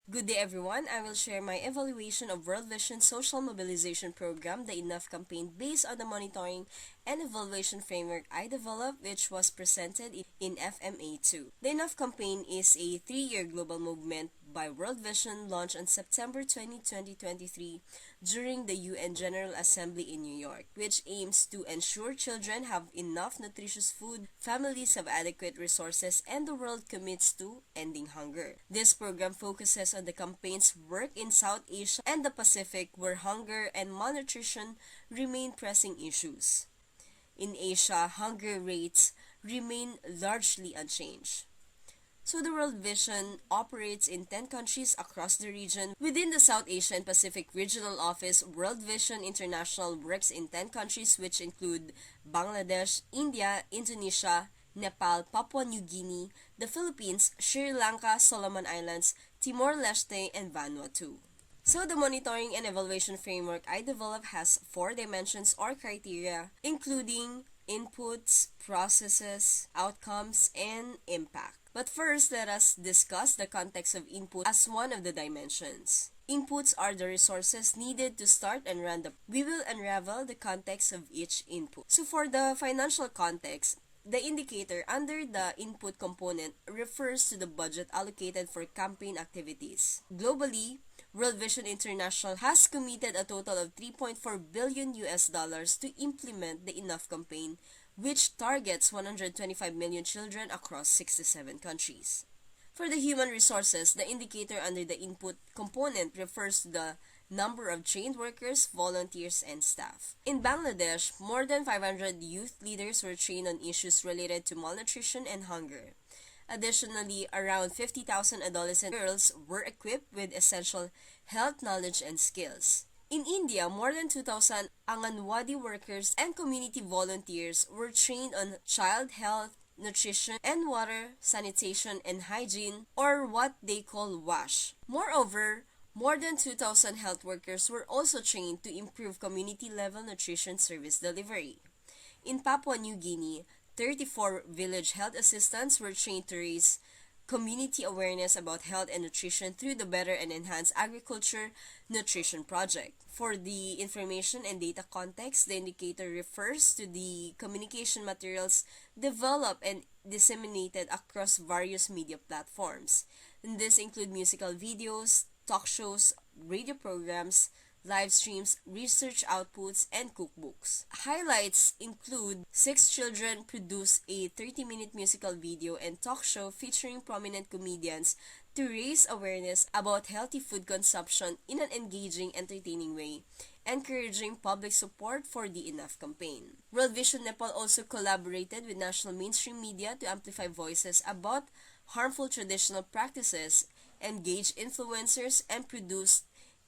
Good day everyone. I will share my evaluation of World Vision social mobilization program, the Enough campaign based on the monitoring and evaluation framework I developed which was presented in FMA2. The Enough campaign is a 3-year global movement by World Vision launched on September 20, 2023 during the UN General Assembly in New York, which aims to ensure children have enough nutritious food, families have adequate resources, and the world commits to ending hunger. This program focuses on the campaign's work in South Asia and the Pacific, where hunger and malnutrition remain pressing issues. In Asia, hunger rates remain largely unchanged. So the World Vision operates in 10 countries across the region. Within the South Asia and Pacific Regional Office, World Vision International works in 10 countries which include Bangladesh, India, Indonesia, Nepal, Papua New Guinea, the Philippines, Sri Lanka, Solomon Islands, Timor-Leste, and Vanuatu. So the monitoring and evaluation framework I developed has 4 dimensions or criteria, including inputs, processes, outcomes, and impact. But first, let us discuss the context of input as one of the dimensions. Inputs are the resources needed to start and run We will unravel the context of each input. So for the financial context, the indicator under the input component refers to the budget allocated for campaign activities. Globally, World Vision International has committed a total of 3.4 billion US dollars to implement the Enough campaign, which targets 125 million children across 67 countries. For the human resources, the indicator under the input component refers to the number of trained workers, volunteers, and staff. In Bangladesh, more than 500 youth leaders were trained on issues related to malnutrition and hunger. Additionally, around 50,000 adolescent girls were equipped with essential health knowledge and skills. In India, more than 2,000 Anganwadi workers and community volunteers were trained on child health, nutrition, and water, sanitation, and hygiene, or what they call WASH. Moreover, more than 2,000 health workers were also trained to improve community-level nutrition service delivery. In Papua New Guinea, 34 village health assistants were trained to raise community awareness about health and nutrition through the Better and Enhanced Agriculture Nutrition Project. For the information and data context, the indicator refers to the communication materials developed and disseminated across various media platforms. And this include musical videos, talk shows, radio programs, live streams, research outputs, and cookbooks. Highlights include 6 children produce a 30-minute musical video and talk show featuring prominent comedians to raise awareness about healthy food consumption in an engaging, entertaining way, encouraging public support for the Enough campaign. World Vision Nepal also collaborated with national mainstream media to amplify voices about harmful traditional practices, engage influencers, and produce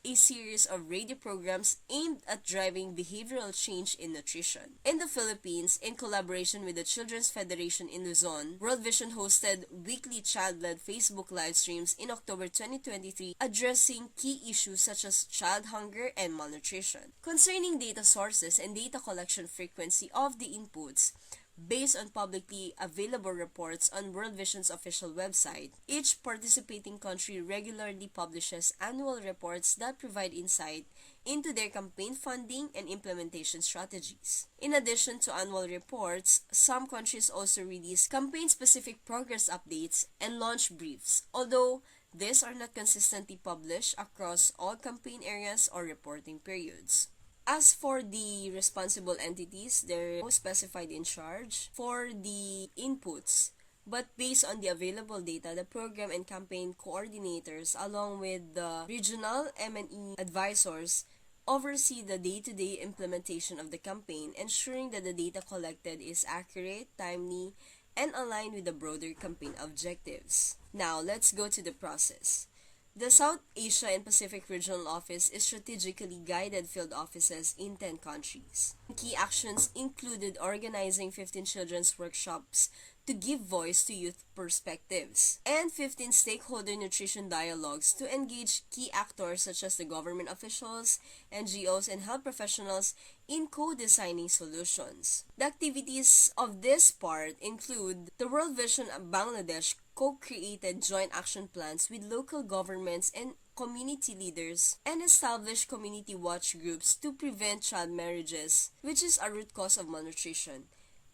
a series of radio programs aimed at driving behavioral change in nutrition. In the Philippines, in collaboration with the Children's Federation in Luzon, World Vision hosted weekly child-led Facebook live streams in October 2023 addressing key issues such as child hunger and malnutrition. Concerning data sources and data collection frequency of the inputs, based on publicly available reports on World Vision's official website, each participating country regularly publishes annual reports that provide insight into their campaign funding and implementation strategies. In addition to annual reports, some countries also release campaign-specific progress updates and launch briefs, although these are not consistently published across all campaign areas or reporting periods. As for the responsible entities, they're specified in charge for the inputs. But based on the available data, the program and campaign coordinators, along with the regional M&E advisors, oversee the day-to-day implementation of the campaign, ensuring that the data collected is accurate, timely, and aligned with the broader campaign objectives. Now, let's go to the process. The South Asia and Pacific Regional Office is strategically guided field offices in 10 countries. Key actions included organizing 15 children's workshops to give voice to youth perspectives, and 15 stakeholder nutrition dialogues to engage key actors such as the government officials, NGOs, and health professionals in co-designing solutions. The activities of this part include the World Vision of Bangladesh co-created joint action plans with local governments and community leaders, and established community watch groups to prevent child marriages, which is a root cause of malnutrition,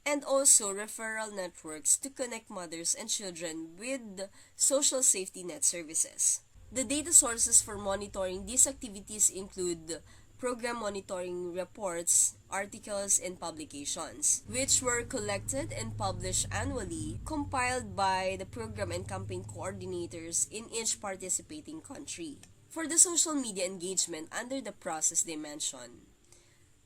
and also referral networks to connect mothers and children with social safety net services. The data sources for monitoring these activities include program monitoring reports, articles, and publications, which were collected and published annually, compiled by the program and campaign coordinators in each participating country. For the social media engagement under the process they mentioned,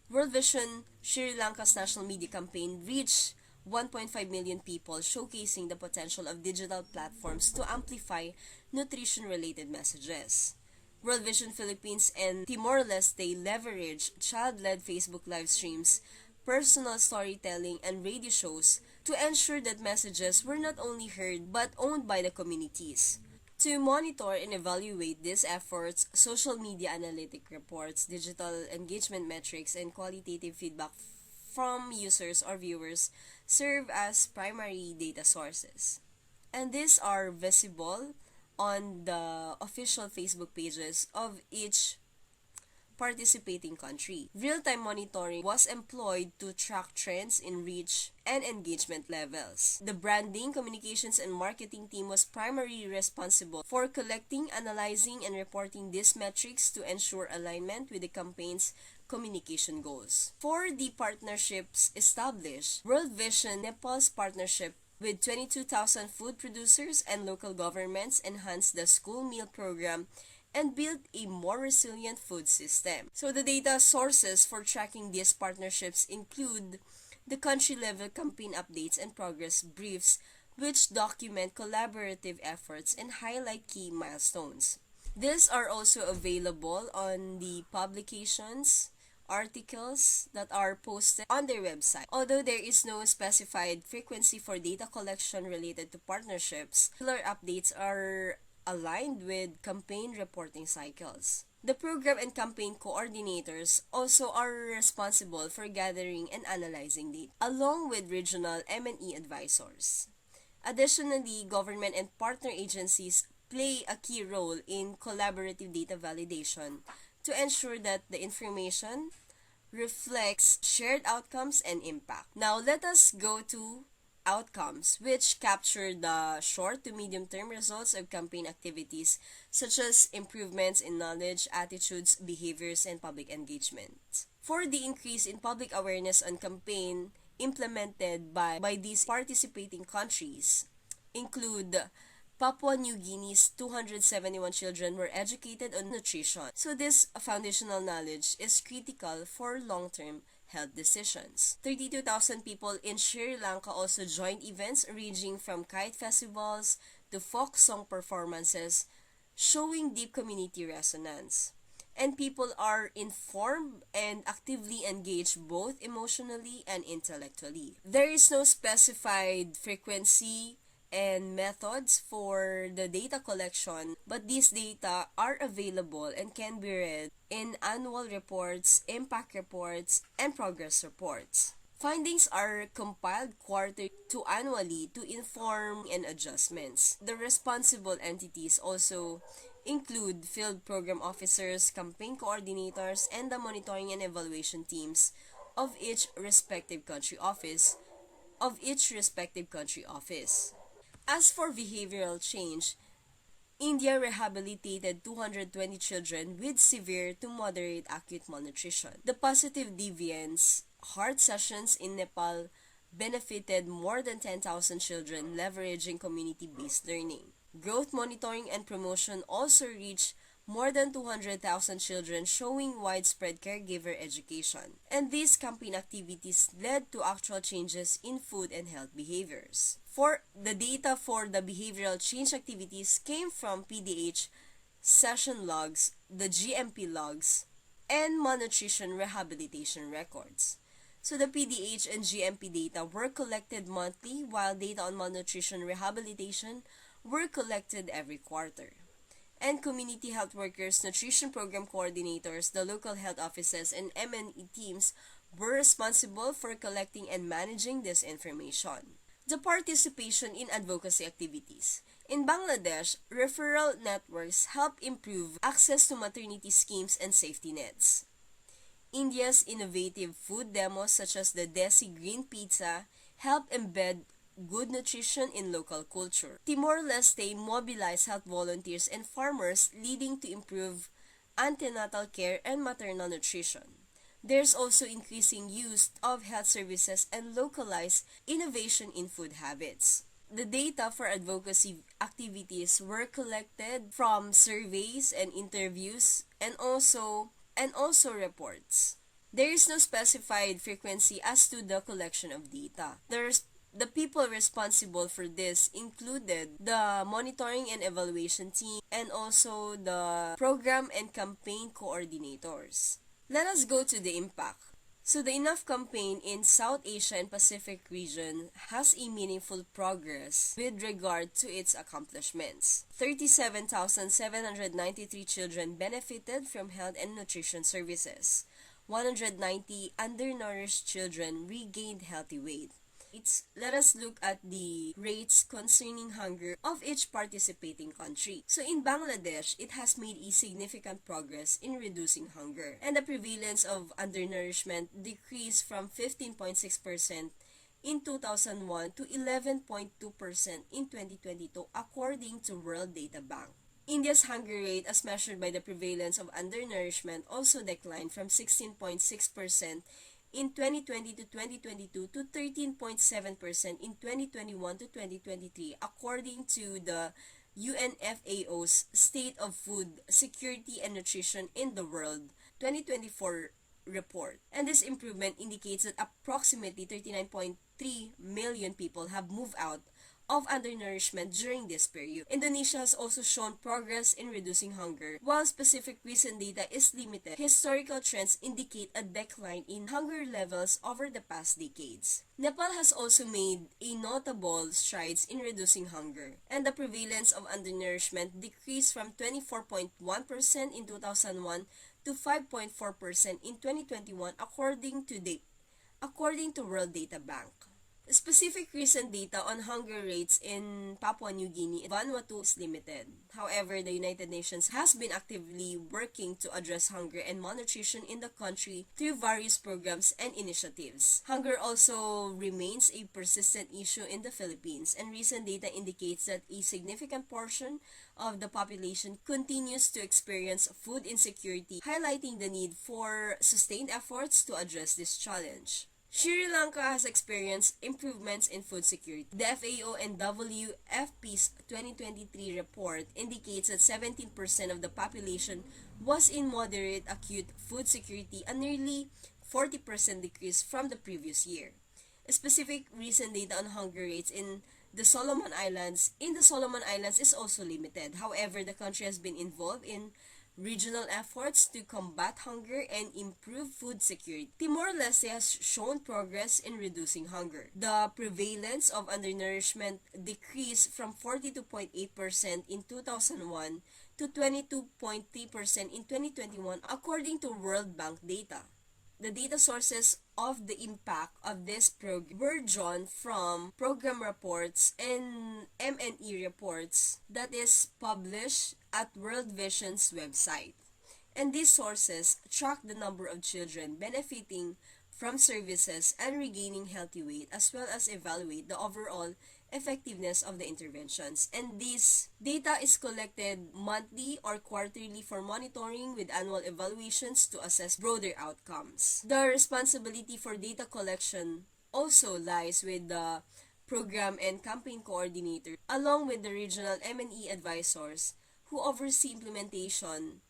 World Vision Sri Lanka's national media campaign reached 1.5 million people, showcasing the potential of digital platforms to amplify nutrition-related messages. World Vision Philippines and Timor-Leste leveraged child-led Facebook live streams, personal storytelling, and radio shows to ensure that messages were not only heard but owned by the communities. To monitor and evaluate these efforts, social media analytic reports, digital engagement metrics, and qualitative feedback from users or viewers serve as primary data sources. And these are visible on the official Facebook pages of each participating country. Real-time monitoring was employed to track trends in reach and engagement levels. The branding, communications, and marketing team was primarily responsible for collecting, analyzing, and reporting these metrics to ensure alignment with the campaign's communication goals. For the partnerships established, World Vision Nepal's partnership with 22,000 food producers and local governments enhanced the school meal program and build a more resilient food system. So the data sources for tracking these partnerships include the country-level campaign updates and progress briefs, which document collaborative efforts and highlight key milestones. These are also available on the publications, articles that are posted on their website. Although there is no specified frequency for data collection related to partnerships, regular updates are aligned with campaign reporting cycles. The program and campaign coordinators also are responsible for gathering and analyzing data, along with regional M&E advisors. Additionally, government and partner agencies play a key role in collaborative data validation to ensure that the information reflects shared outcomes and impact. Now, let us go to outcomes, which capture the short to medium-term results of campaign activities, such as improvements in knowledge, attitudes, behaviors, and public engagement. For the increase in public awareness on campaign implemented by these participating countries include Papua New Guinea's 271 children were educated on nutrition. So this foundational knowledge is critical for long-term health decisions. 32,000 people in Sri Lanka also joined events ranging from kite festivals to folk song performances, showing deep community resonance. And people are informed and actively engaged both emotionally and intellectually. There is no specified frequency and methods for the data collection, but these data are available and can be read in annual reports, impact reports, and progress reports. Findings are compiled quarterly to annually to inform and adjustments. The responsible entities also include field program officers, campaign coordinators, and the monitoring and evaluation teams of each respective country office. As for behavioral change, India rehabilitated 220 children with severe to moderate acute malnutrition. The positive deviance heart sessions in Nepal benefited more than 10,000 children leveraging community-based learning. Growth monitoring and promotion also reached more than 200,000 children, showing widespread caregiver education. And these campaign activities led to actual changes in food and health behaviors. For the data for the behavioral change activities came from PDH session logs, the GMP logs, and malnutrition rehabilitation records. So the PDH and GMP data were collected monthly, while data on malnutrition rehabilitation were collected every quarter. And community health workers, nutrition program coordinators, the local health offices, and M&E teams were responsible for collecting and managing this information. The participation in advocacy activities. In Bangladesh, referral networks help improve access to maternity schemes and safety nets. India's innovative food demos such as the Desi Green Pizza help embed good nutrition in local culture. Timor-Leste mobilized health volunteers and farmers leading to improved antenatal care and maternal nutrition. There's also increasing use of health services and localized innovation in food habits. The data for advocacy activities were collected from surveys and interviews and also reports. There is no specified frequency as to the collection of data. The people responsible for this included the monitoring and evaluation team and also the program and campaign coordinators. Let us go to the impact. So the Enough campaign in South Asia and Pacific region has a meaningful progress with regard to its accomplishments. 37,793 children benefited from health and nutrition services. 190 undernourished children regained healthy weight. Let us look at the rates concerning hunger of each participating country. So in Bangladesh, it has made a significant progress in reducing hunger, and the prevalence of undernourishment decreased from 15.6% in 2001 to 11.2% in 2022 according to World Data Bank. India's hunger rate as measured by the prevalence of undernourishment also declined from 16.6% in 2020 to 2022 to 13.7% in 2021 to 2023 according to the UNFAO's State of Food Security and Nutrition in the World 2024 report. And this improvement indicates that approximately 39.3 million people have moved out of undernourishment during this period. Indonesia has also shown progress in reducing hunger. While specific recent data is limited, historical trends indicate a decline in hunger levels over the past decades. Nepal has also made a notable strides in reducing hunger, and the prevalence of undernourishment decreased from 24.1% in 2001 to 5.4% in 2021 according to World Data Bank. Specific recent data on hunger rates in Papua New Guinea and Vanuatu is limited. However, the United Nations has been actively working to address hunger and malnutrition in the country through various programs and initiatives. Hunger also remains a persistent issue in the Philippines, and recent data indicates that a significant portion of the population continues to experience food insecurity, highlighting the need for sustained efforts to address this challenge. Sri Lanka has experienced improvements in food security. The FAO and WFP's 2023 report indicates that 17% of the population was in moderate acute food security, a nearly 40% decrease from the previous year. Specific recent data on hunger rates in the Solomon Islands is also limited. However, the country has been involved in regional efforts to combat hunger and improve food security. Timor-Leste has shown progress in reducing hunger. The prevalence of undernourishment decreased from 42.8% in 2001 to 22.3% in 2021 according to World Bank data. The data sources of the impact of this program were drawn from program reports and M&E reports that is published at World Vision's website. And these sources track the number of children benefiting from services and regaining healthy weight, as well as evaluate the overall effectiveness of the interventions. And this data is collected monthly or quarterly for monitoring with annual evaluations to assess broader outcomes. The responsibility for data collection also lies with the program and campaign coordinator along with the regional M&E advisors who oversee implementation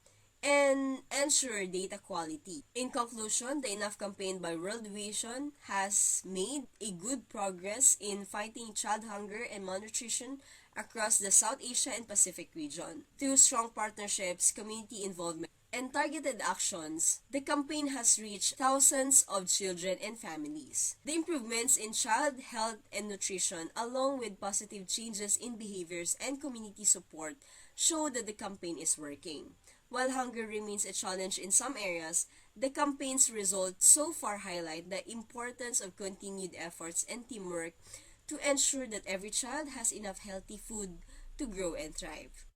and ensure data quality. In conclusion, the Enough campaign by World Vision has made a good progress in fighting child hunger and malnutrition across the South Asia and Pacific region. Through strong partnerships, community involvement, and targeted actions, the campaign has reached thousands of children and families. The improvements in child health and nutrition, along with positive changes in behaviors and community support, show that the campaign is working. While hunger remains a challenge in some areas, the campaign's results so far highlight the importance of continued efforts and teamwork to ensure that every child has enough healthy food to grow and thrive.